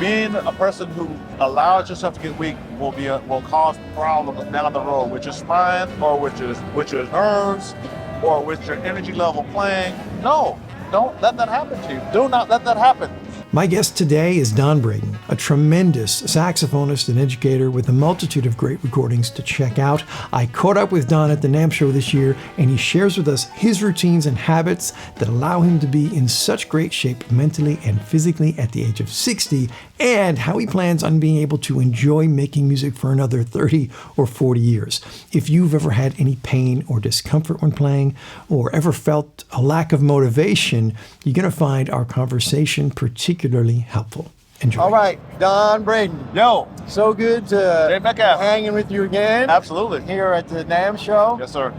being a person who allows yourself to get weak will cause problems down the road with your spine or with your nerves or with your energy level playing. No, don't let that happen to you. Do not let that happen. My guest today is Don Braden, a tremendous saxophonist and educator with a multitude of great recordings to check out. I caught up with Don at the NAMM show this year, and he shares with us his routines and habits that allow him to be in such great shape mentally and physically at the age of 60, and how he plans on being able to enjoy making music for another 30 or 40 years. If you've ever had any pain or discomfort when playing, or ever felt a lack of motivation, you're going to find our conversation particularly helpful. Enjoy. All right, Don Braden. Yo. So good to Hey, Metcalf. hanging with you again. Absolutely. Here at the NAMM show. Yes, sir.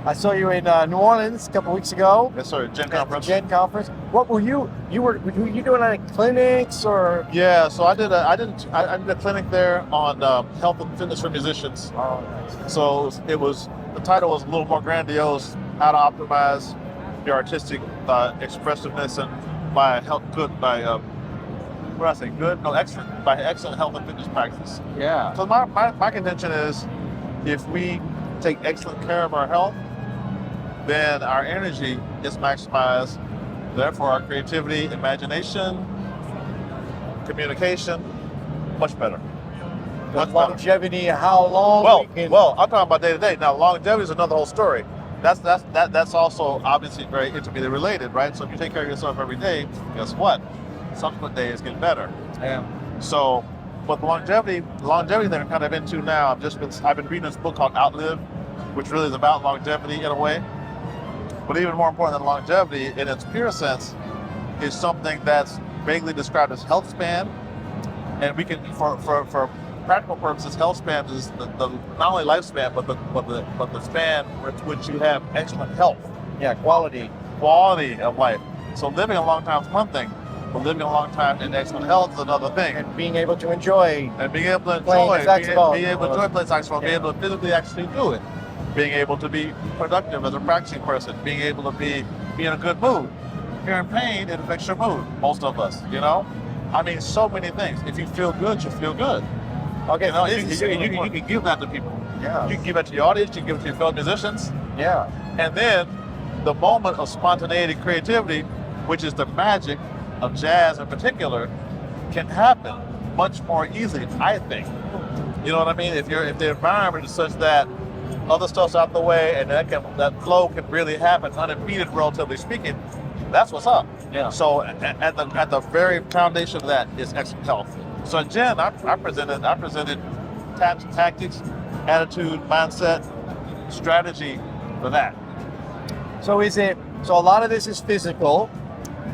I saw you in New Orleans a couple weeks ago. Yes, sir. Gen At the Conference. Gen Conference. What were you doing any clinics or? Yeah, so I did a clinic there on health and fitness for musicians. Oh, nice. So the title was a little more grandiose: how to optimize your artistic expressiveness and excellent health and fitness practice. Yeah. So my contention is, if we take excellent care of our health, then our energy is maximized. Therefore, our creativity, imagination, communication, much better. Much better. Longevity, how long? Well, I'm talking about day to day. Now, longevity is another whole story. That's also obviously very intimately related, right? So if you take care of yourself every day, guess what? Subsequent days get better. Yeah. So, but the longevity that I'm kind of into now, I've been reading this book called Outlive, which really is about longevity in a way. But even more important than longevity, in its pure sense, is something that's vaguely described as health span. And we can, for practical purposes, health span is the not only lifespan, but the span with which you have excellent health. Yeah, quality of life. So living a long time is one thing, but living a long time in excellent health is another thing. and being able to enjoy. And being able to Playing the saxophone. being able to enjoy playing saxophone, being able to physically actually do it, being able to be productive as a practicing person, being able to be in a good mood. If you're in pain, it affects your mood, most of us, you know? I mean, so many things. If you feel good, you feel good. Okay, You know, this you is can give that to people. Yeah. You can give it to your audience, you can give it to your fellow musicians, Yeah. and then the moment of spontaneity, creativity, which is the magic of jazz in particular, can happen much more easily, I think. You know what I mean? If the environment is such that other stuff's out the way and that flow can really happen unimpeded, relatively speaking, that's what's up. Yeah. So at the very foundation of that is excellent health. So in Gen, I presented tactics, attitude, mindset, strategy for that. So so a lot of this is physical,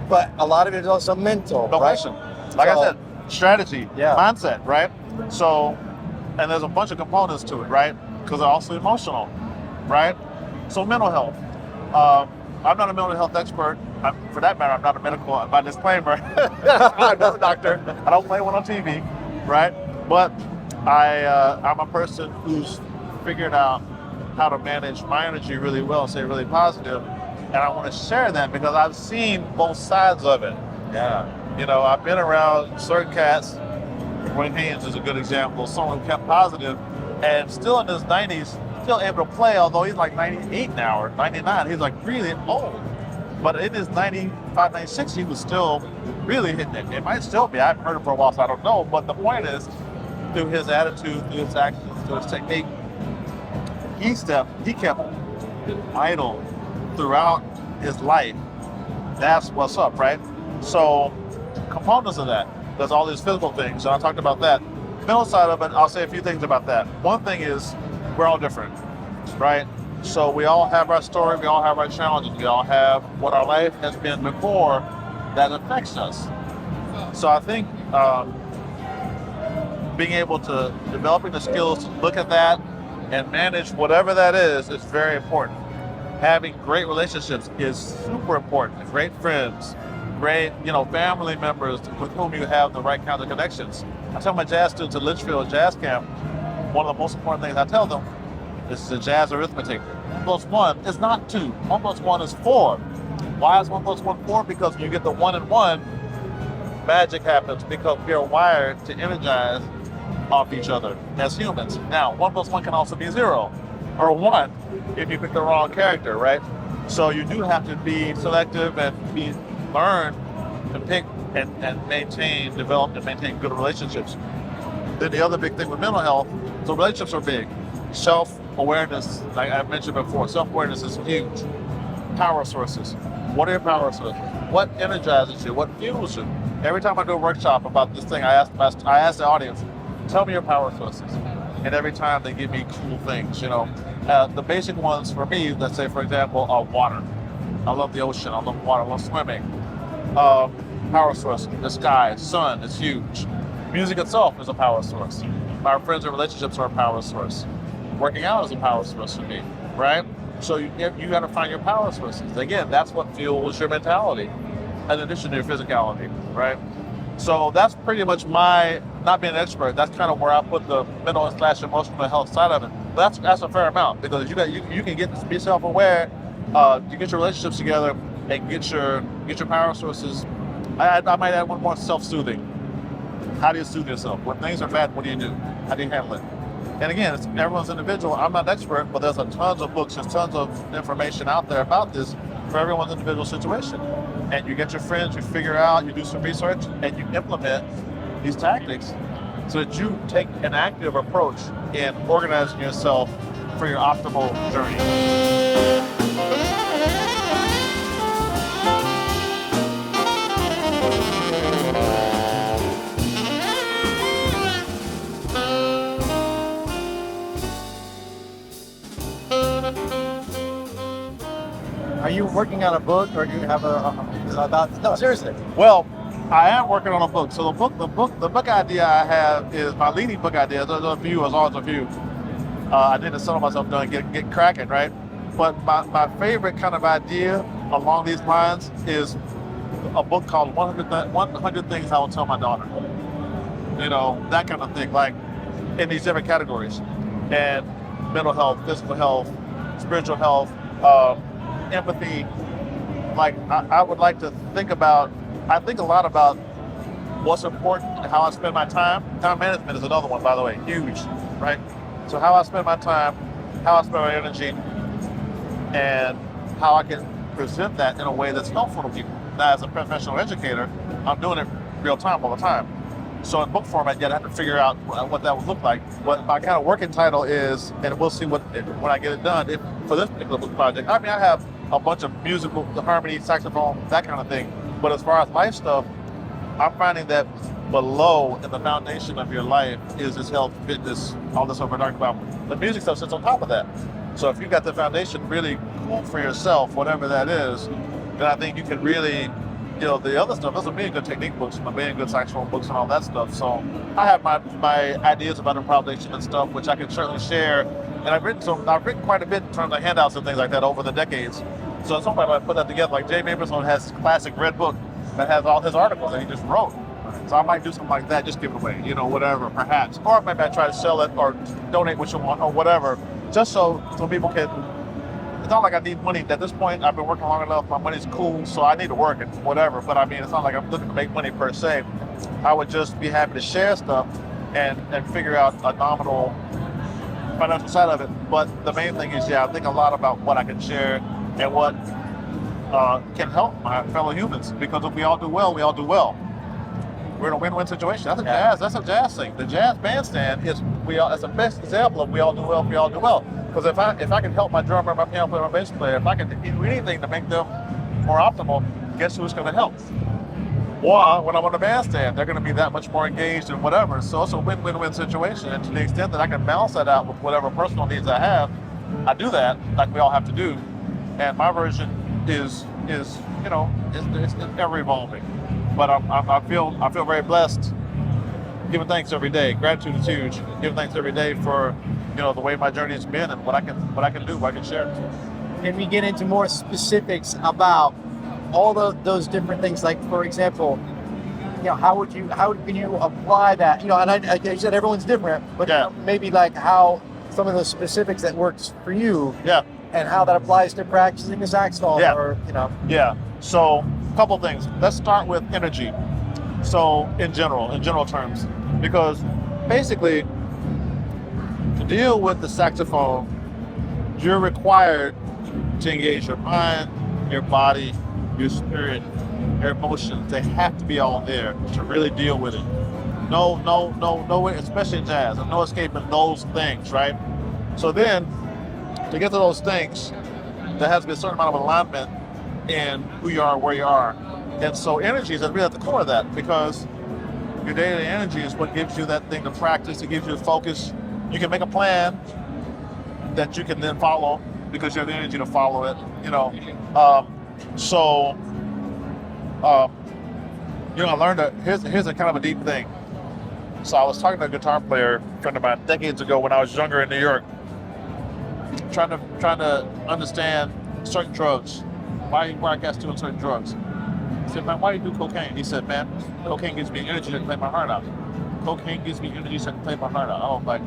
but a lot of it is also mental, No right? question. Like I said, strategy, Yeah. mindset, right? So, and there's a bunch of components to it, right? Because they're also emotional, right? So mental health. I'm not a mental health expert. For that matter, I'm not a medical, by disclaimer. I'm not a doctor. I don't play one on TV, right? But I'm a person who's figured out how to manage my energy really well, stay really positive. And I want to share that because I've seen both sides of it. Yeah. You know, I've been around certain cats. Wayne Haynes is a good example, someone who kept positive and still in his 90s, still able to play, although he's like 98 now or 99. He's like really old. But in his 95, 96, he was still really hitting it. It might still be. I haven't heard it for a while, so I don't know. But the point is, through his attitude, through his actions, through his technique, he kept idle throughout his life. That's what's up, right? So components of that, there's all these physical things, and I talked about that. Mental side of it, I'll say a few things about that. One thing is, we're all different, right? So we all have our story, we all have our challenges, we all have what our life has been before that affects us. So I think being able to, developing the skills to look at that and manage whatever that is very important. Having great relationships is super important. Great friends, great, family members with whom you have the right kind of connections. I tell my jazz students at Litchfield Jazz Camp, one of the most important things I tell them is the jazz arithmetic. 1 plus 1 is not 2. 1 plus 1 is 4. Why is 1 plus 1 4? Because when you get the 1 and 1, magic happens because we are wired to energize off each other as humans. Now, 1 plus 1 can also be 0 or 1 if you pick the wrong character, right? So you do have to be selective and learn to pick and maintain, develop and maintain good relationships. Then the other big thing with mental health, so relationships are big. Self-awareness, like I mentioned before, self-awareness is huge. Power sources. What are your power sources? What energizes you? What fuels you? Every time I do a workshop about this thing, I ask the audience, tell me your power sources. And every time they give me cool things, you know. The basic ones for me, let's say, for example, are water. I love the ocean. I love water. I love swimming. Power source, the sky, sun is huge. Music itself is a power source. My friends and relationships are a power source. Working out is a power source for me, right? So you got to find your power sources. Again, that's what fuels your mentality, in addition to your physicality, right? So that's pretty much my, not being an expert, that's kind of where I put the mental / emotional health side of it. But that's a fair amount, because you can be self-aware, you get your relationships together, and get your power sources. I might add one more: self-soothing. How do you soothe yourself? When things are bad, what do you do? How do you handle it? And again, everyone's individual. I'm not an expert, but there's tons of books, there's tons of information out there about this for everyone's individual situation. And you get your friends, you figure out, you do some research, and you implement these tactics so that you take an active approach in organizing yourself for your optimal journey. Are you working on a book, or do you have no, seriously? Well, I am working on a book. So the book idea I have is my leading book idea. There's a few, there's always a few. I need to settle myself down and get cracking, right? But my favorite kind of idea along these lines is a book called 100 Things I Will Tell My Daughter. You know, that kind of thing, like in these different categories. And mental health, physical health, spiritual health, empathy. Like I would like to think about, I think a lot about what's important and how I spend my time. Time management is another one, by the way, huge, right? So how I spend my time, how I spend my energy, and how I can present that in a way that's helpful to people. Now, as a professional educator, I'm doing it real time all the time. So in book format, yet I have to figure out what that would look like. What my kind of working title is, and we'll see when I get it done. For this particular book project, I mean, I have a bunch of musical, the harmony, saxophone, that kind of thing. But as far as life stuff, I'm finding that below in the foundation of your life is this health, fitness, all this stuff we're talking about. The music stuff sits on top of that. So if you've got the foundation really cool for yourself, whatever that is, then I think you can really, you know, the other stuff, those are being good technique books, being good saxophone books and all that stuff. So I have my ideas about improvisation and stuff, which I can certainly share. And I've written quite a bit in terms of handouts and things like that over the decades. So at some point I put that together, like Jay Maberson has his classic red book that has all his articles that he just wrote. So I might do something like that, just give it away, you know, whatever, perhaps. Or maybe I try to sell it or donate what you want or whatever, just so people can, it's not like I need money. At this point, I've been working long enough, my money's cool, so I need to work and whatever. But I mean, it's not like I'm looking to make money per se. I would just be happy to share stuff and figure out a nominal financial side of it. But the main thing is, I think a lot about what I can share and what can help my fellow humans. Because if we all do well, we all do well. We're in a win-win situation. That's a jazz thing. The jazz bandstand is that's the best example of we all do well, we all do well. Because if I can help my drummer, my piano player, my bass player, if I can do anything to make them more optimal, guess who's going to help? Or when I'm on the bandstand, they're going to be that much more engaged and whatever. So it's a win-win-win situation. And to the extent that I can balance that out with whatever personal needs I have, I do that, like we all have to do. And my version is you know, it's ever evolving. But I feel very blessed, giving thanks every day. Gratitude is huge. Giving thanks every day for, you know, the way my journey has been and what I can do, what I can share. Can we get into more specifics about all those different things? Like, for example, you know, how can you apply that? You know, and I said everyone's different, but yeah. You know, maybe like how some of those specifics that works for you. Yeah. And how that applies to practicing the saxophone, yeah. or you know. Yeah. So, a couple things. Let's start with energy. So in general terms, because basically to deal with the saxophone, you're required to engage your mind, your body, your spirit, your emotions. They have to be all there to really deal with it. No way, especially in jazz, no escaping those things, right? So then, to get to those things, there has to be a certain amount of alignment in who you are, where you are. And so energy is really at the core of that, because your daily energy is what gives you that thing to practice. It gives you the focus. You can make a plan that you can then follow because you have the energy to follow it, I learned that here's a kind of a deep thing. So I was talking to a guitar player, a friend of mine, decades ago when I was younger in New York, trying to understand certain drugs. Why are guys doing certain drugs? I said, man, why do you do cocaine? He said, man, cocaine gives me energy to play my heart out. Cocaine gives me energy so I can play my heart out. I was like,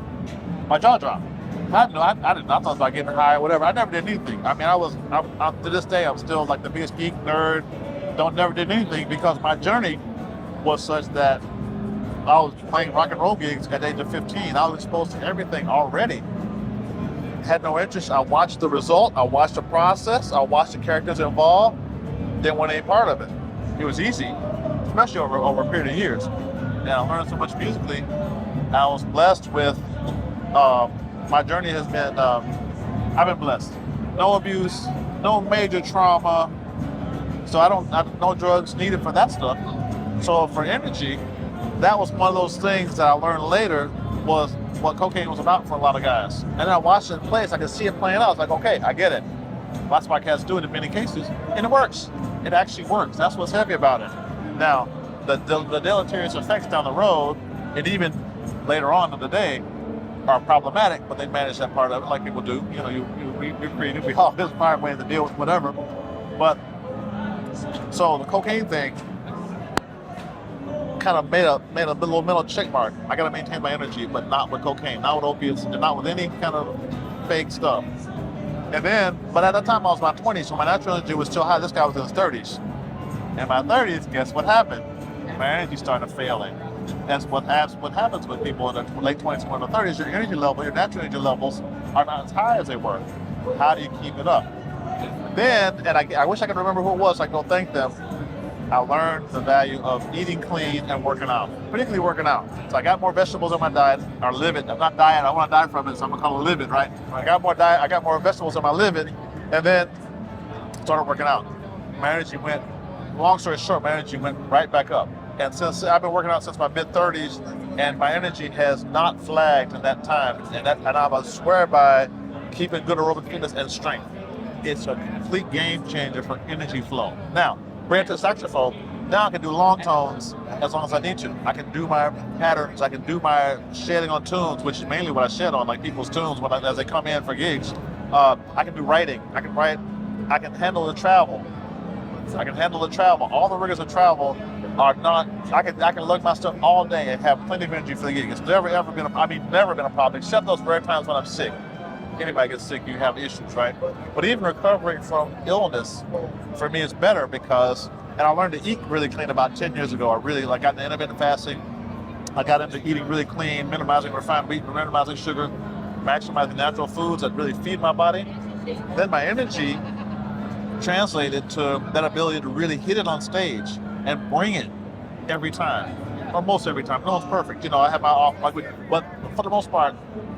my jaw dropped. I didn't. I thought about getting high or whatever. I never did anything. I mean, I to this day, I'm still like the biggest geek nerd. Never did anything because my journey was such that I was playing rock and roll gigs at the age of 15. I was exposed to everything already. Had no interest. I watched the result. I watched the process. I watched the characters involved. Didn't want any part of it. It was easy, especially over a period of years. And I learned so much musically. I was blessed with, my journey has been, I've been blessed. No abuse, no major trauma. So no drugs needed for that stuff. So for energy, that was one of those things that I learned later was what cocaine was about for a lot of guys. And then I watched it in place, I could see it playing out. I was like, okay, I get it. That's why cats do it in many cases, and it works. It actually works. That's what's heavy about it. Now, the deleterious effects down the road, and even later on in the day, are problematic, but they manage that part of it like people do. We're creative. We all just find ways to deal with whatever. But so the cocaine thing kind of made a little mental check mark. I got to maintain my energy, but not with cocaine, not with opiates, and not with any kind of fake stuff. And then, but at that time I was about 20, so my natural energy was still high. This guy was in his 30s. In my 30s, guess what happened? My energy started failing. That's what happens with people in their late 20s and early 30s. Your energy level, your natural energy levels are not as high as they were. How do you keep it up? Then, and I wish I could remember who it was, so I can go thank them. I learned the value of eating clean and working out, particularly working out. So I got more vegetables in my diet, or living. I'm not diet, I want to die from it, so I'm gonna call it living, right? I got more vegetables in my living, and then started working out. My energy went, long story short, my energy went right back up. And since I've been working out since my mid-30s, and my energy has not flagged in that time, and I swear by keeping good aerobic fitness and strength. It's a complete game changer for energy flow. Now, bring it to the saxophone. Now I can do long tones as long as I need to. I can do my patterns. I can do my shedding on tunes, which is mainly what I shed on, like people's tunes as they come in for gigs. I can do writing. I can write. I can handle the travel. All the rigors of travel are not. I can lug my stuff all day and have plenty of energy for the gig. It's never been a problem, except those rare times when I'm sick. Anybody gets sick, you have issues, right? But even recovering from illness, for me, is better because, and I learned to eat really clean about 10 years ago. I got into intermittent fasting. I got into eating really clean, minimizing refined wheat, minimizing sugar, maximizing natural foods that really feed my body. Then my energy translated to that ability to really hit it on stage and bring it every time, or most every time. No one's perfect, I have my off, but for the most part,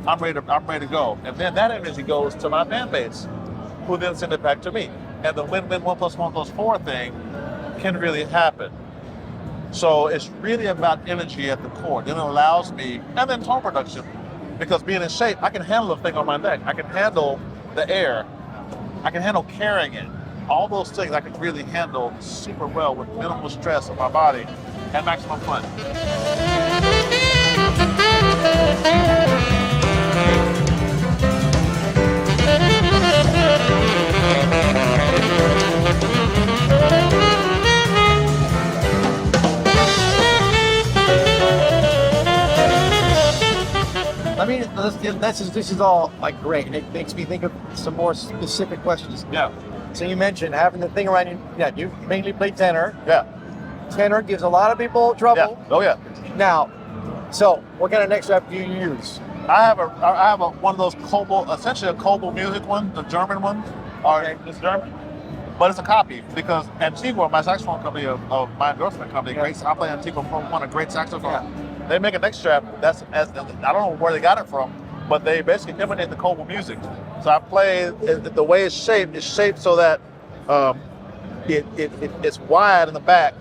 I'm ready to go. And then that energy goes to my bandmates, who then send it back to me. And the win-win 1 + 1 + 4 thing can really happen. So it's really about energy at the core. Then it allows me, and then tone production, because being in shape, I can handle the thing on my neck. I can handle the air. I can handle carrying it. All those things I can really handle super well with minimal stress on my body and maximum fun. I mean, this is all like great, and it makes me think of some more specific questions. Yeah. So you mentioned having the thing around you. Yeah, you mainly play tenor. Yeah. tenor gives a lot of people trouble. Yeah. Oh yeah. Now, so what kind of neck strap do you use? I have one of those Cobalt, essentially a Cobalt music one, the German one, or it's German, but it's a copy because Antigua, my saxophone company of my endorsement company, great. I play Antigua Pro One, a great saxophone. Yeah. They make a neck strap I don't know where they got it from, but they basically imitate the Cobalt music. So I play the way it's shaped so that it's wide in the back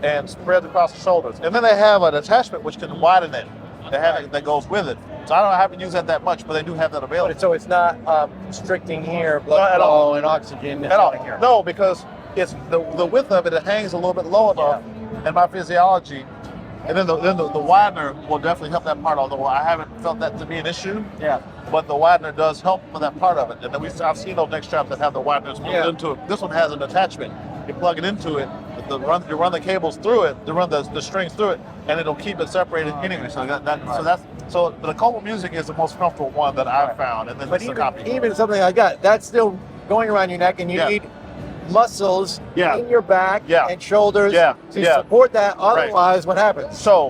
and spreads across the shoulders. And then they have an attachment which can widen it. They have it that goes with it. So I don't have to use that much, but they do have that available. So it's not restricting here, blood flow and oxygen. At all. Here. No, because it's the width of it. It hangs a little bit low enough, and my physiology, and then the widener will definitely help that part. Although I haven't felt that to be an issue. Yeah. But the widener does help with that part of it. And then I've seen those neck straps that have the wideners built into it. This one has an attachment. You plug it into it. You run the cables through it. You run the strings through it, and it'll keep it separated anyway. So the Cobalt music is the most comfortable one that I've found, and then but it's a copy. Even something like that's still going around your neck, and you need muscles in your back and shoulders to support that. Otherwise, what happens? So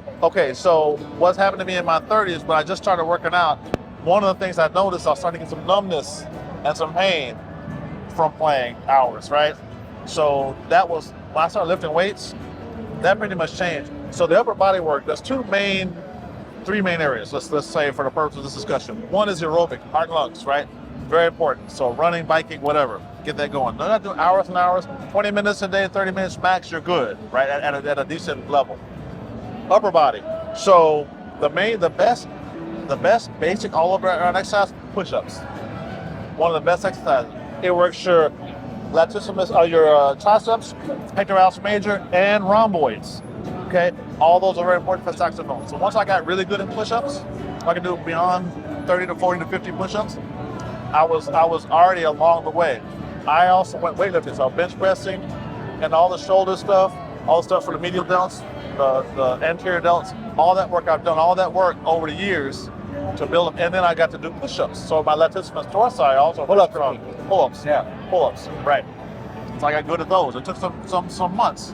what's happened to me in my 30s when I just started working out, one of the things I noticed, I was starting to get some numbness and some pain from playing hours, right? So that was, when I started lifting weights, that pretty much changed. So the upper body work, there's three main areas, let's say for the purpose of this discussion. One is aerobic, heart and lungs, right? Very important. So running, biking, whatever, get that going. Don't have to do hours and hours, 20 minutes a day, 30 minutes max, you're good, right? At a decent level. Upper body. So the best basic all over our exercise, push-ups. One of the best exercises. It works your latissimus, your triceps, pectoralis major, and rhomboids. Okay, all those are very important for saxophone. So once I got really good at push-ups, I could do beyond 30 to 40 to 50 push-ups. I was already along the way. I also went weightlifting, so bench pressing, and all the shoulder stuff, all the stuff for the medial delts, the anterior delts, all that work I've done, all that work over the years to build up, and then I got to do push-ups. So my latissimus dorsi also pull-ups, right? So I got good at those. It took some months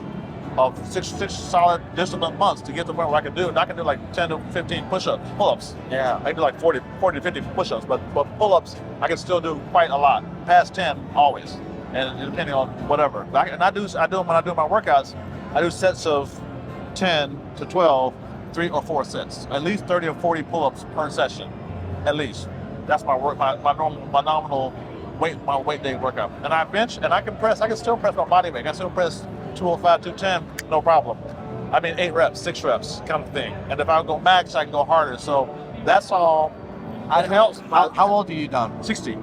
of six solid disciplined months to get to the point where I could do it. And I can do like 10 to 15 push-ups, pull-ups. Yeah. I can do like 40 to 50 push-ups, but pull-ups I can still do quite a lot. Past 10 always, and depending on whatever. And I do them when I do my workouts. I do sets of 10 to 12, 3 or 4 sets, at least 30 or 40 pull-ups per session, at least. That's my work, my nominal weight, my weight day workout. And I bench and I can still press my body weight. I can still press 205, 210, no problem. I mean 8 reps, 6 reps kind of thing. And if I go max, I can go harder. So that's all. It helps. How old are you, Don? 60.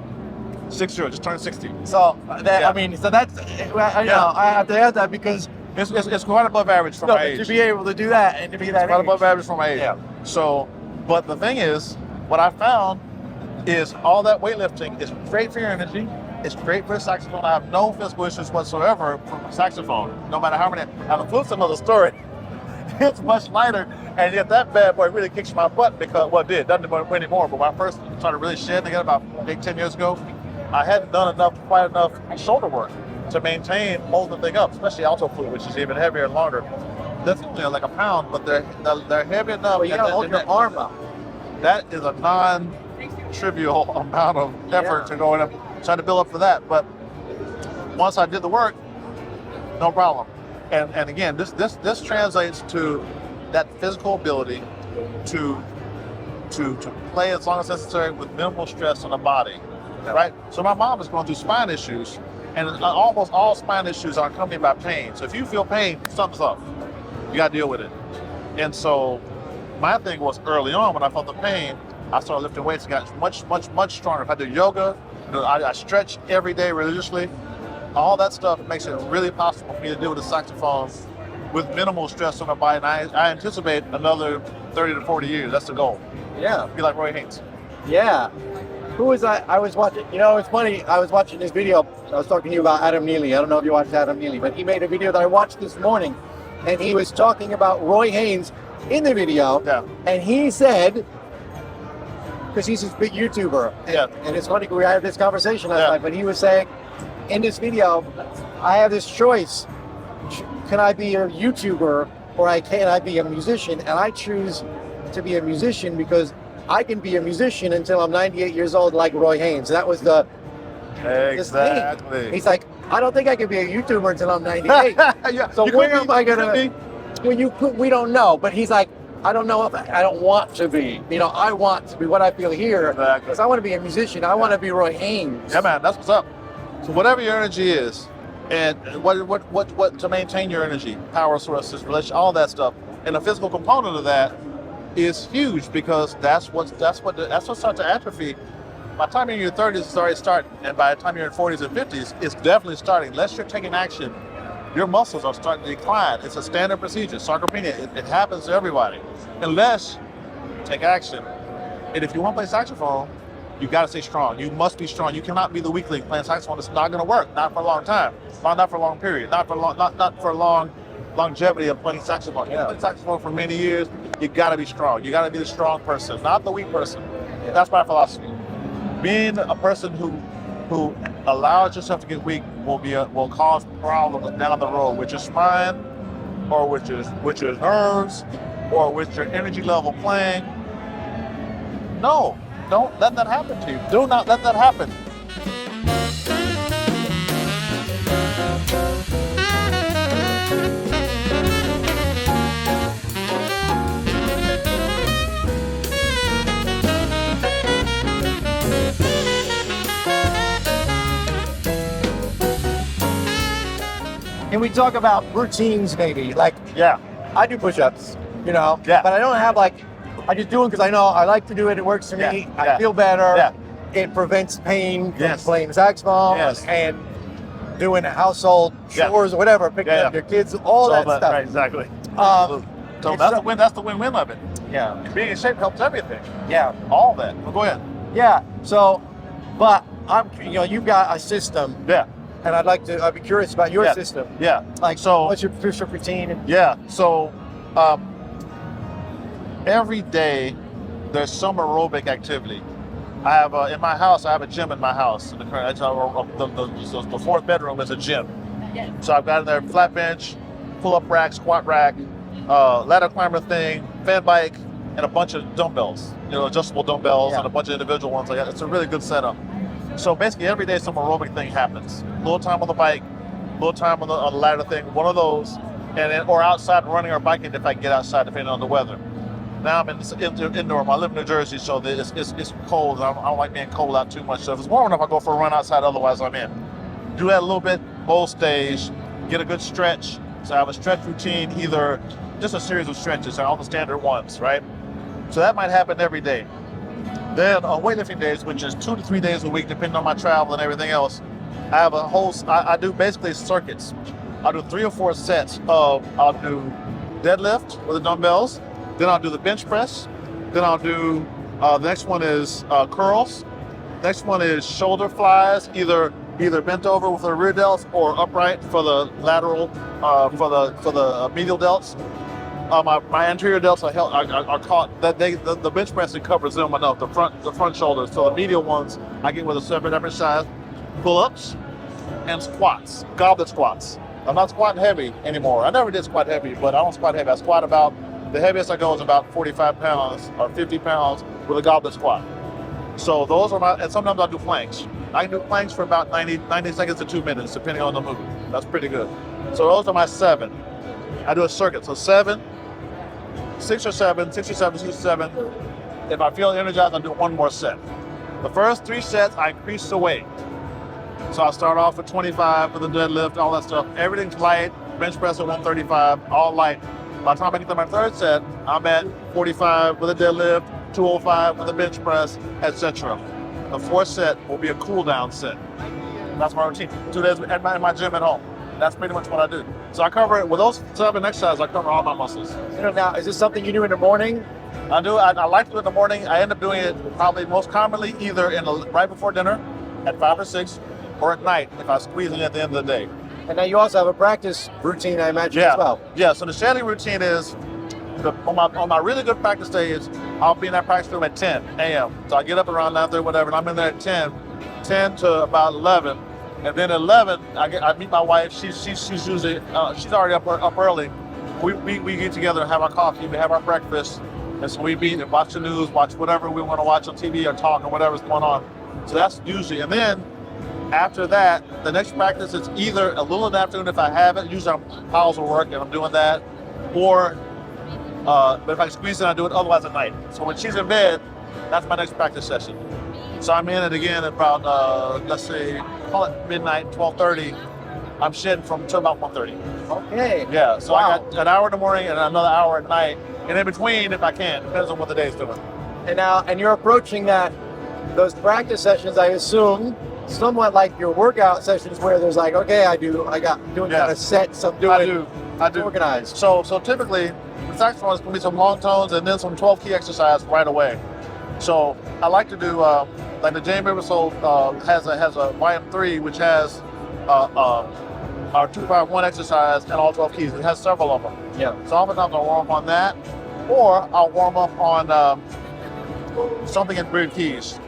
60, just turned 60. So I mean, so that's, I have to add that because it's quite above average for my age. To be able to do that and to be that quite above average for my age. Yeah. So, but the thing is, what I found is all that weightlifting is great for your energy. It's great for a saxophone. I have no physical issues whatsoever from a saxophone, no matter how many. Now the flute's another story. It's much lighter, and yet that bad boy really kicks my butt because, well, it did, doesn't anymore. But when I first started really shedding again about 10 years ago, I hadn't done quite enough shoulder work to maintain holding the thing up, especially alto flute, which is even heavier and longer. That's like a pound, but they're heavy enough. Well, you gotta hold your arm up. That is a non-trivial amount of effort to go in and try to build up for that. But once I did the work, no problem. And again, this translates to that physical ability to play as long as necessary with minimal stress on the body, right? So my mom is going through spine issues, and almost all spine issues are accompanied by pain. So if you feel pain, something's up. You got to deal with it. And so my thing was early on when I felt the pain, I started lifting weights and got much stronger. If I do yoga, I stretch every day religiously. All that stuff makes it really possible for me to deal with the saxophone with minimal stress on my body. And I anticipate another 30 to 40 years. That's the goal. Yeah. Be like Roy Haynes. Yeah. Who was I was watching, it's funny, I was watching this video. I was talking to you about Adam Neely. I don't know if you watched Adam Neely, but he made a video that I watched this morning, and he was talking about Roy Haynes in the video. Yeah. And he said, because he's this big YouTuber, and it's funny, we had this conversation last night, but he was saying, in this video, I have this choice. can I be a YouTuber or can I be a musician? And I choose to be a musician because I can be a musician until I'm 98 years old, like Roy Haynes. That was the Exactly. He's like, I don't think I can be a YouTuber until I'm 98. Yeah, So where am I gonna? We don't know. But he's like, I don't know if I don't want to be. You know, I want to be what I feel here Exactly. because I want to be a musician. I want to be Roy Haynes. Yeah, man, that's what's up. So whatever your energy is, and what to maintain your energy, power sources, relation, all that stuff, and the physical component of that is huge because that's what starts to atrophy. By the time you're in your 30s, it's already starting, and by the time you're in 40s and 50s, it's definitely starting. Unless you're taking action, your muscles are starting to decline. It's a standard procedure. Sarcopenia, it happens to everybody. Unless you take action. And if you want to play saxophone, you got to stay strong. You must be strong. You cannot be the weakling playing saxophone. It's not going to work. Not for a long time. Not for a long period. Not for long longevity of playing saxophone. You play saxophone for many years. You got to be strong. You got to be the strong person, not the weak person. That's my philosophy. Being a person who allows yourself to get weak will cause problems down the road with your spine, or with your nerves, or with your energy level playing. No, don't let that happen to you. Do not let that happen. And we talk about routines, maybe. Like, Yeah. I do push-ups, you know, Yeah. but I don't have I just do it because I know I like to do it. It works for me. Yeah. I feel better. Yeah. It prevents pain from Yes. playing saxophone Yes. and doing household chores or whatever, picking up your kids, all that stuff. Right, exactly. Um, So it's that's so- the win. That's the win-win of it. Yeah, Being in shape helps everything. yeah, All that. Well, go ahead. yeah. So, but you've got a system, Yeah. and I'd be curious about your Yeah. system. Yeah. Like, So. what's your push-up routine? Yeah. So every day there's some aerobic activity. I have in my house. I have a gym in my house. The fourth bedroom is a gym. So I've got in there flat bench, pull-up rack, squat rack, ladder climber thing, fan bike, and a bunch of dumbbells. Adjustable dumbbells and a bunch of individual ones. It's a really good setup. So basically every day some aerobic thing happens. A little time on the bike, a little time on the ladder thing, one of those, or outside running or biking if I get outside, depending on the weather. Now I'm indoor. I live in New Jersey, so it's cold. I don't like being cold out too much. So if it's warm enough, I go for a run outside. Otherwise, I'm in. Do that a little bit, both stage, get a good stretch. So I have a stretch routine, either just a series of stretches, all the standard ones, right? So that might happen every day. Then on weightlifting days, which is 2 to 3 days a week, depending on my travel and everything else, I have I do basically circuits. I'll do 3 or 4 sets I'll do deadlift with the dumbbells, then I'll do the bench press, then I'll do, the next one is curls, next one is shoulder flies, either bent over with the rear delts or upright for the lateral, for the medial delts. My anterior delts are caught. The bench pressing covers them enough. The front shoulders. So the medial ones I get with a separate exercise, pull-ups and squats, goblet squats. I'm not squatting heavy anymore. I never did squat heavy, but I don't squat heavy. I squat the heaviest I go is about 45 pounds or 50 pounds with a goblet squat. So those are and sometimes I'll do planks. I can do planks for about 90 seconds to 2 minutes, depending on the movement. That's pretty good. So those are my 7. I do a circuit. So 7, 6 or 7, 6 or 7, 6 or 7. If I feel energized, I'll do 1 more set. The first 3 sets, I increase the weight. So I'll start off with 25 for the deadlift, all that stuff. Everything's light, bench press at 135, all light. By the time I get to my 3rd set, I'm at 45 with a deadlift, 205 with a bench press, etc. The 4th set will be a cool down set. That's my routine. 2 days in my gym at home. That's pretty much what I do. So I cover it with those 7 exercises. I cover all my muscles. Now, is this something you do in the morning? I do. I like to do it in the morning. I end up doing it probably most commonly either right before dinner at 5 or 6, or at night if I squeeze it at the end of the day. And now you also have a practice routine, I imagine, as well. Yeah. So the daily routine is on my really good practice days, I'll be in that practice room at 10 a.m. So I get up around 9:30, whatever, and I'm in there at 10 to about 11. And then at 11, I meet my wife. She's usually she's already up early. We get together and have our coffee. We have our breakfast, and so we meet and watch the news, watch whatever we want to watch on TV or talk or whatever's going on. So that's usually, and then after that, the next practice is either a little in the afternoon if I have it. Usually I'm piles of work and I'm doing that, or but if I squeeze it, I do it. Otherwise at night. So when she's in bed, that's my next practice session. So I'm in it again at about let's say call it midnight, 12:30. I'm shedding from till about 1:30. Okay. Yeah. So Wow. I got an hour in the morning and another hour at night, and in between if I can, depends on what the day's doing. And you're approaching those practice sessions, I assume, somewhat like your workout sessions where there's like, okay, I got doing kind of sets, I'm doing I do. organized. So typically, the saxophone is going to be some long tones and then some 12 key exercise right away. So I like to do like the James Riversoul has a YM3 which has our 251 exercise and all 12 keys. It has several of them. Yeah. So oftentimes I'll warm up on that, or I'll warm up on something in weird keys.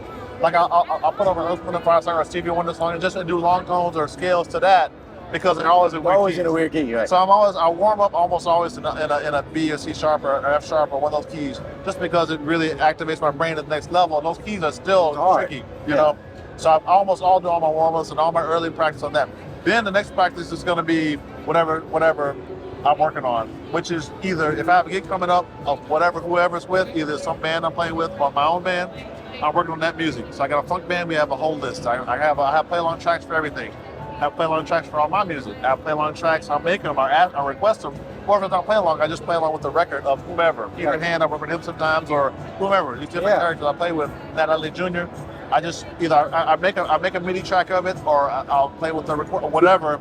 Like I'll put over an Earth, Wind & Fire song or a Stevie Wonder song and just do long tones or scales to that because they're always in weird Always keys. in a weird key, right? So I warm up almost always in a B or C sharp or F sharp or one of those keys, just because it really activates my brain at the next level. And those keys are still tricky, you know. So I almost all do all my warm ups and all my early practice on that. Then the next practice is going to be whatever I'm working on, which is either if I have a gig coming up of whoever's with, either some band I'm playing with or my own band, I'm working on that music. So I got a funk band. We have a whole list. I have play along tracks for everything. I play along tracks for all my music. I play along tracks. I make them. I request them. Or if it's not play along, I just play along with the record of whomever. Peter Hand, I work with him sometimes, or whomever. These different characters I play with. Natalie Jr. I just either I make a MIDI track of it, or I'll play with the record or whatever,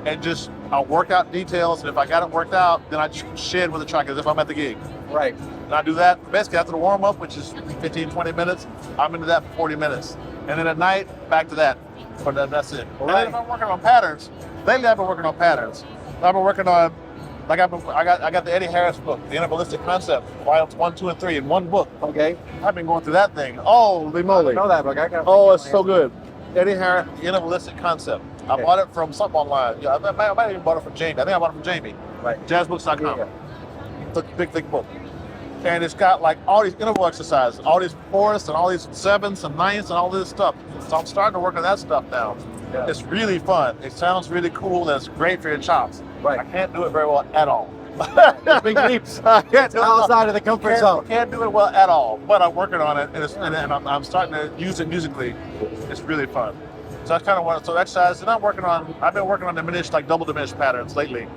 and just I'll work out details. And if I got it worked out, then I just shed with the track as if I'm at the gig. Right. And I do that basically after the warm up, which is 15, 20 minutes. I'm into that for 40 minutes, and then at night back to that. But that's it. Right. And then if I'm working on patterns, lately I've been working on patterns. I've been working on, like I got the Eddie Harris book, The Inner Concept, volumes 1, 2, and 3 in one book. Okay. I've been going through that thing. Holy moly! I know that book. Oh, it's so good. Eddie Harris, The Inner Concept. I bought it from something online. Yeah, I might have even bought it from Jamie. I think I bought it from Jamie. Right. Jazzbooks.com. Yeah. It's a big, thick book. And it's got like all these interval exercises, all these fourths and all these sevenths and ninths and all this stuff. So I'm starting to work on that stuff now. Yeah. It's really fun. It sounds really cool and it's great for your chops. Right. I can't do it very well at all. Big leaps. I can't do it Outside of the comfort zone. Can't do it well at all, but I'm working on it, and I'm starting to use it musically. It's really fun. So that's kind of what. So exercise, and I've been working on diminished, like double diminished patterns lately.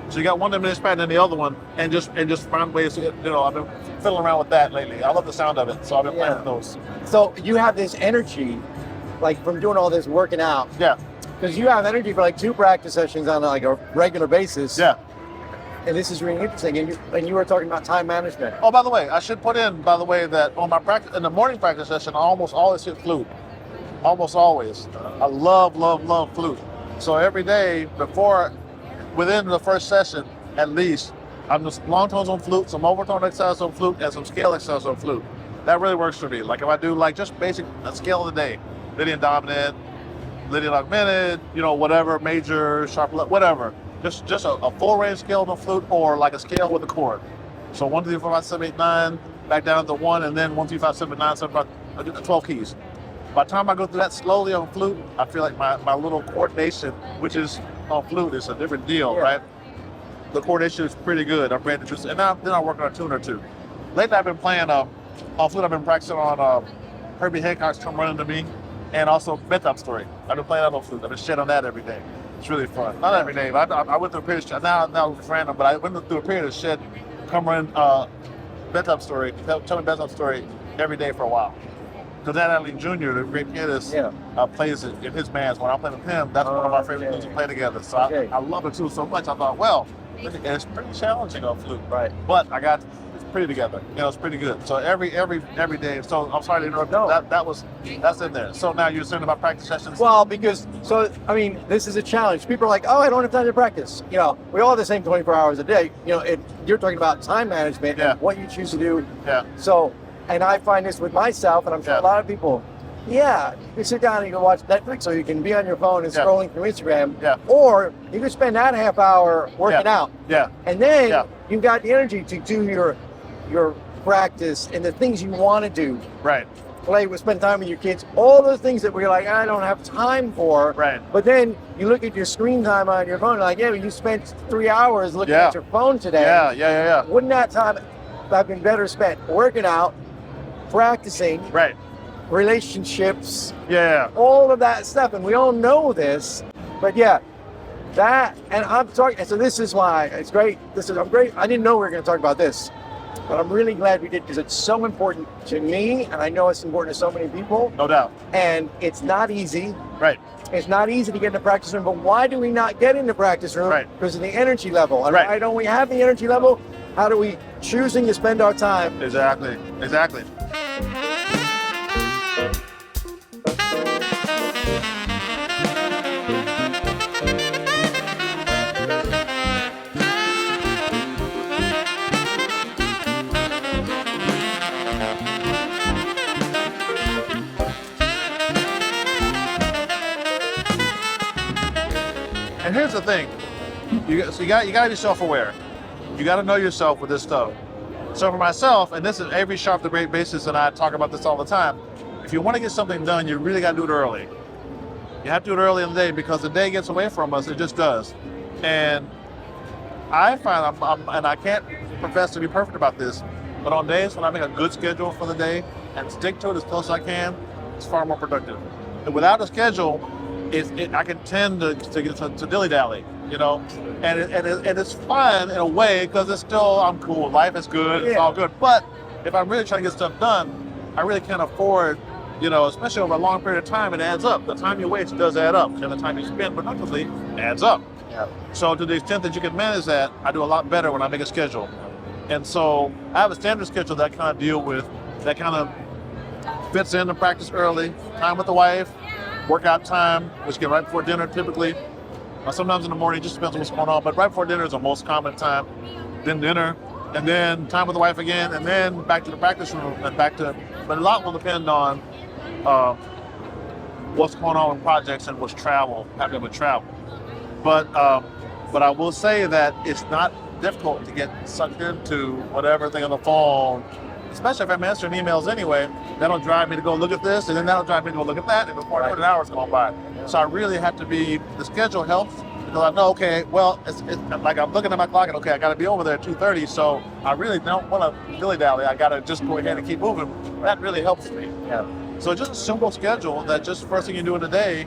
So you got one diminished pattern and the other one, and just find ways to, I've been fiddling around with that lately. I love the sound of it, so I've been playing with those. So you have this energy, like from doing all this working out. Yeah. Because you have energy for like 2 practice sessions on like a regular basis. Yeah. And this is really interesting. And you were talking about time management. Oh, by the way, I should put in, that on my practice, in the morning practice session, I almost always hit flute. Almost always. I love flute. So every day within the first session, at least, I'm just long tones on flute, some overtone exercise on flute, and some scale exercise on flute. That really works for me. Like if I do like just basic a scale of the day, Lydian dominant, Lydian augmented, whatever, major, sharp, whatever. Just a full range scale on flute, or like a scale with a chord. So 1, 2, 3, 4, 5, 7, 8, 9, back down to 1, and then 1, 2, 5, 7, 9, 7, 5, 12 keys. By the time I go through that slowly on flute, I feel like my little coordination, which is on flute, is a different deal, right? The coordination is pretty good. I'm ready to just, and then I work on a tune or two. Lately, I've been playing on flute. I've been practicing on Herbie Hancock's "Come Running to Me," and also Metcalf Story. I've been playing that on flute. I've been shit on that every day. It's really fun. Not every day, but I went through a period of now it's random, but I went through a period of shit. Come Running, Bedtime Story. Tell me Bedtime Story every day for a while. Because Natalie Jr., the great pianist, plays it in his bands. When I play with him, that's one of my favorite tunes to play together. So I love it too so much. I thought, well, it's pretty challenging on flute, right? But it's pretty together. It's pretty good. So every day. So I'm sorry to interrupt. No. That's in there. So now you're saying about practice sessions. Well, because this is a challenge. People are like, oh, I don't have time to practice. We all have the same 24 hours a day. You're talking about time management and what you choose to do. Yeah. So. And I find this with myself, and I'm sure a lot of people Yeah, you can sit down and you can watch Netflix, or you can be on your phone and Yeah. scrolling through Instagram. Yeah. Or you can spend that half hour working out. Yeah. And then Yeah. you've got the energy to do your practice and the things you want to do. Right. Play with, spend time with your kids, all those things that we're like, I don't have time for. Right. But then you look at your screen time on your phone, like, yeah, but you spent 3 hours looking Yeah. at your phone today. Yeah. Wouldn't that time have been better spent working out, practicing, Right. relationships, Yeah. all of that stuff? And we all know this, but yeah, that, and I'm talking, and so this is why it's great. I'm great. I didn't know we were going to talk about this, but I'm really glad we did, because it's so important to me, and I know it's important to so many people, No doubt. and it's not easy. Right. It's not easy to get in the practice room, but why do we not get in the practice room? Right. Because of the energy level. And Right. why don't we have the energy level? How do we choosing to spend our time? Exactly. And here's the thing, you got to be self-aware. You got to know yourself with this stuff. So for myself, and this is every Sharp the Great basis, and I talk about this all the time. If you want to get something done, you really got to do it early. You have to do it early in the day, because the day gets away from us. It just does. And I find, and I can't profess to be perfect about this, but on days when I make a good schedule for the day and stick to it as close as I can, it's far more productive. And without a schedule, I can tend to dilly-dally, you know, and it's fun in a way, because it's still, I'm cool, life is good, it's all good. But if I'm really trying to get stuff done, I really can't afford, you know, especially over a long period of time, it adds up. The time you waste does add up, and the time you spend productively adds up. Yeah. So to the extent that you can manage that, I do a lot better when I make a schedule. And so I have a standard schedule that I kind of deal with, that kind of fits in the practice early, time with the wife, workout time, which get right before dinner typically. Sometimes in the morning, it just depends on what's going on, but right before dinner is the most common time. Then dinner, and then time with the wife again, and then back to the practice room, and but a lot will depend on what's going on with projects and what's happening with travel. But I will say that it's not difficult to get sucked into whatever thing on the phone, especially if I'm answering emails anyway. That'll drive me to go look at this, and then that'll drive me to go look at that, and before I know it, an hour's gone by. So I really have to the schedule helps, because I know, okay, well, it's like I'm looking at my clock, and okay, I got to be over there at 2:30, so I really don't want to dilly-dally. I got to just go ahead and keep moving. That really helps me. Yeah. So just a simple schedule that just first thing you do in the day,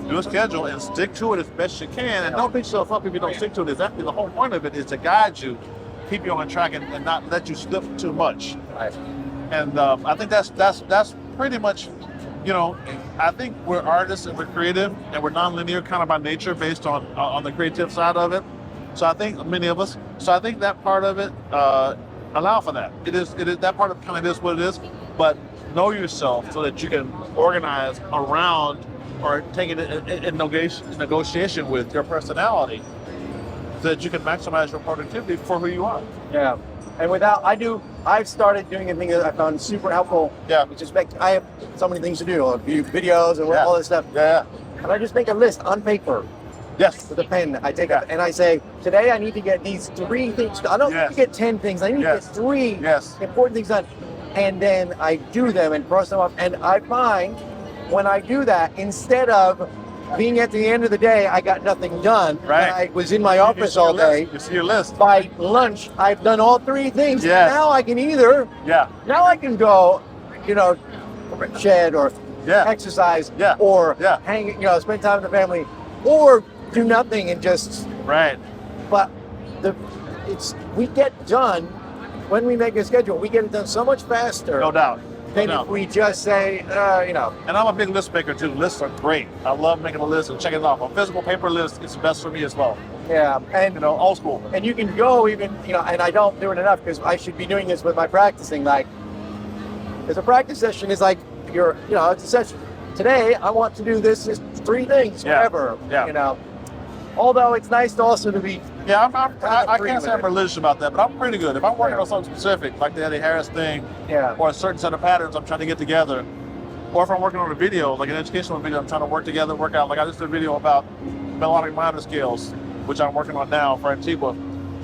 do a schedule and stick to it as best you can, and don't beat yourself up if you don't stick to it. Exactly, the whole point of it is to guide you, keep you on track, and not let you slip too much. Right. And I think that's pretty much, you know, I think we're artists and we're creative and we're nonlinear kind of by nature, based on the creative side of it. So I think many of us. So I think that part of it allow for that. It is that part of it kind of is what it is. But know yourself so that you can organize around or take it in negotiation with your personality, so that you can maximize your productivity for who you are. Yeah. And I've started doing a thing that I found super helpful. Yeah. Which is I have so many things to do. I view videos and all this stuff. Yeah. And I just make a list on paper Yes. with a pen. I take it and I say, today I need to get these 3 things done. I don't need to get 10 things. I need to get 3 important things done. And then I do them and cross them off. And I find when I do that, instead of being at the end of the day, I got nothing done. Right. I was in my office all day. You see your list. By lunch, I've done all 3 things. Yes. Now I can now I can go, you know, shed or exercise or hang, you know, spend time with the family, or do nothing and just. Right. But we get done when we make a schedule. We get it done so much faster. No doubt. Than if we just say, you know. And I'm a big list maker too. Lists are great. I love making a list and checking it off. A physical paper list is best for me as well. Yeah, and you know, old school. And you can go even, you know, and I don't do it enough because I should be doing this with my practicing. Like, because a practice session is like you know, it's a session. Today I want to do this 3 things forever. Yeah. You know, although it's nice to also to be. Yeah, I can't say I'm religious about that, but I'm pretty good. If I'm working on something specific, like the Eddie Harris thing, or a certain set of patterns I'm trying to get together, Or if I'm working on a video, like an educational video, I'm trying to work together, work out. Like I just did a video about melodic minor scales, which I'm working on now for Antigua.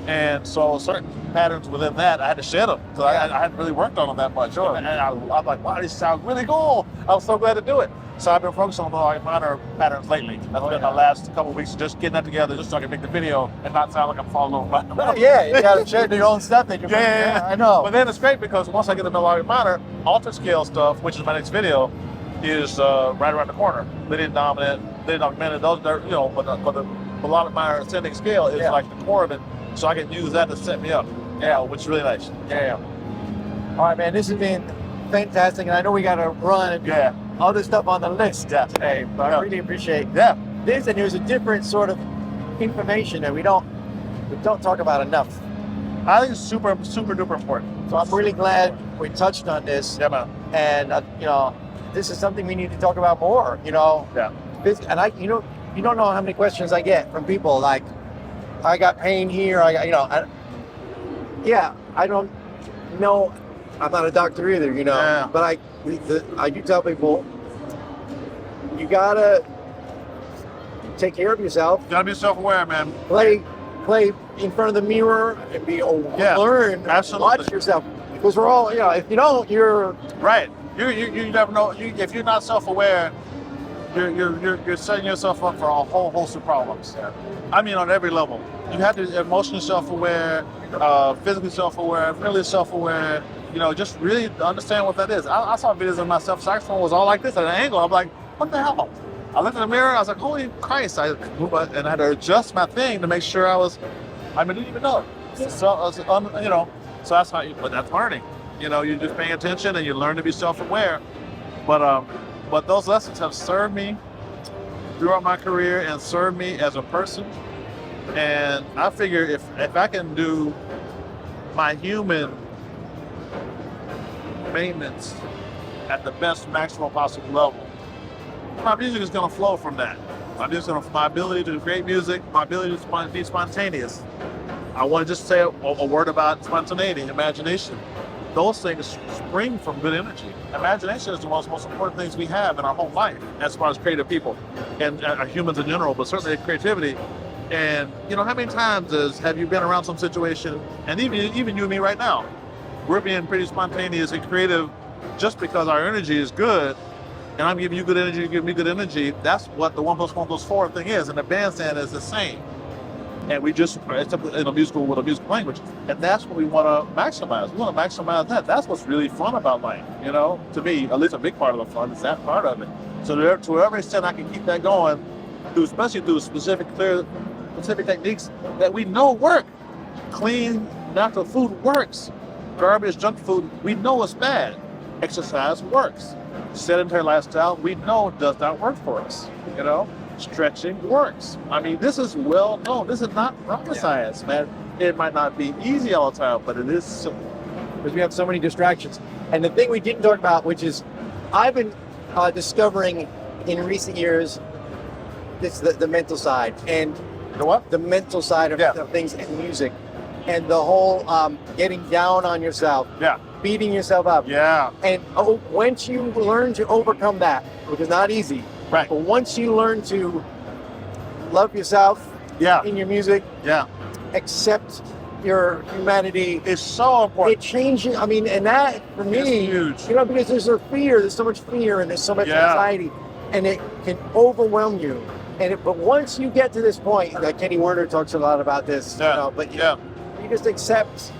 And so certain patterns within that, I had to shed them because I hadn't really worked on them that much. Sure. And I'm like, wow, these sound really cool. I was so glad to do it. So I've been focusing on melodic minor patterns lately. That's been my last couple of weeks, just getting that together, just so I can make the video and not sound like I'm falling over. Yeah, you got to share your own stuff. That Yeah, I know. But then it's great because once I get the melodic minor, alter scale stuff, which is my next video, is right around the corner. They didn't augmented those, but the melodic minor ascending scale is like the core of it, so I can use that to set me up. Yeah, which is really nice. Yeah. All right, man. This has been fantastic, and I know we got to run and do other stuff on the list today, but I really appreciate this. And there's a different sort of information that we don't talk about enough. I think it's super, super duper important. So I'm really glad we touched on this. Yeah, man. And this is something we need to talk about more. Yeah. And you don't know how many questions I get from people like, I got pain here. I don't know. I'm not a doctor either, but I do tell people, you gotta take care of yourself. You gotta be self-aware, man. Play in front of the mirror and learn. Absolutely. Watch yourself, because we're all, if you don't, you're right. You never know. If you're not self-aware, you're setting yourself up for a whole host of problems. Yeah. I mean, on every level. You have to be emotionally self-aware, physically self-aware, mentally self-aware. Just really understand what that is. I saw videos of myself. Saxophone was all like this at an angle. I'm like, what the hell? I looked in the mirror. I was like, holy Christ! And I had to adjust my thing to make sure I didn't even know. So so that's how but that's learning. You're just paying attention and you learn to be self-aware. But those lessons have served me throughout my career and served me as a person. And I figure if I can do my human maintenance at the best maximum possible level, my music is going to flow from that. My ability to create music, my ability to be spontaneous. I want to just say a word about spontaneity, imagination. Those things spring from good energy. Imagination is the most important things we have in our whole life, as far as creative people and humans in general, but certainly creativity. And how many times have you been around some situation, and even you and me right now, we're being pretty spontaneous and creative just because our energy is good, and I'm giving you good energy, you give me good energy. That's what the 1 + 1 = 4 thing is, and the bandstand is the same. And we just, it's in a musical with a musical language, and that's what we want to maximize. We want to maximize that. That's what's really fun about life, to me, at least a big part of the fun is that part of it. So to whatever extent I can keep that going, especially through specific techniques that we know work. Clean, natural food works. Garbage, junk food, we know it's bad. Exercise works. Sedentary lifestyle, we know does not work for us. Stretching works. This is well known. This is not rocket science, man. It might not be easy all the time, but it is simple. Because we have so many distractions. And the thing we didn't talk about, which is I've been discovering in recent years, the mental side. And the what? The mental side of things in music. And the whole getting down on yourself. Yeah. Beating yourself up. Yeah. And once you learn to overcome that, which is not easy, right? But once you learn to love yourself in your music, accept your humanity, it's so important. It changes. And that for me, it's huge. Because there's so much fear and there's so much anxiety, and it can overwhelm you. But once you get to this point, like Kenny Werner talks a lot about this, you just accept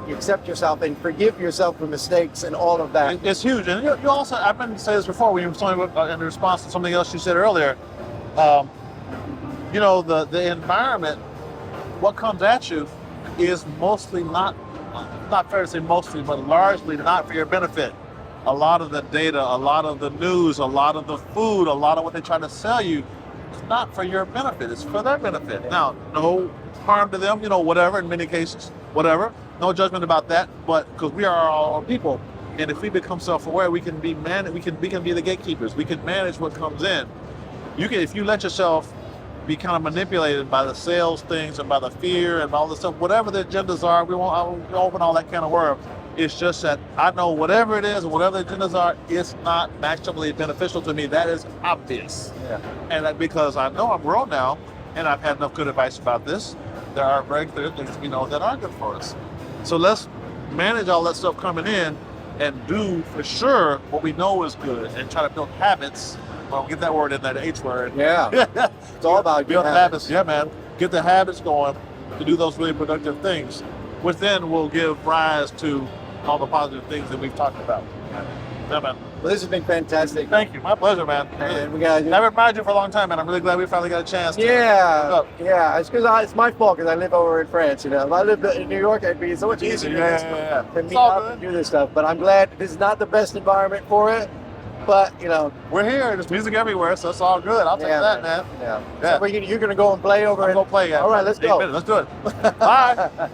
you accept yourself and forgive yourself for mistakes and all of that. It's huge. And you also, I've been saying this before when you were telling me in response to something else you said earlier, the environment, what comes at you is mostly not fair to say mostly, but largely not for your benefit. A lot of the data, a lot of the news, a lot of the food, a lot of what they try to sell you, it's not for your benefit, it's for their benefit. Now, no harm to them, whatever, in many cases, whatever. No judgment about that, but because we are our own people, and if we become self-aware, we can be the gatekeepers. We can manage what comes in. If you let yourself be kind of manipulated by the sales things and by the fear and all this stuff, whatever the agendas are, I won't open all that can of worms. It's just that I know whatever it is, whatever the agendas are, it's not maximally beneficial to me. That is obvious. Yeah. And because I know I'm grown now, and I've had enough good advice about this, there are very clear things we know that are good for us. So let's manage all that stuff coming in and do for sure what we know is good and try to build habits. Well, get that word in there, the H word. Yeah. It's all about build good habits. Yeah, man. Get the habits going to do those really productive things, which then will give rise to all the positive things that we've talked about. Yeah, man. Well, this has been fantastic. Thank you. My pleasure, man. And we got I haven't admired you for a long time, man. I'm really glad we finally got a chance to Yeah, hook up. yeah. It's because it's my fault because I live over in France. You know, if I lived in New York, it'd be so much easier Yeah. to It's meet all up good. and do this stuff. But I'm glad this is not the best environment for it. But you know, We're here. There's music everywhere, so it's all good. I'll take yeah, that, man. Yeah. Yeah. So you're gonna go and play over. I'm gonna play. All right, let's 8 go. minutes. Let's do it. Bye.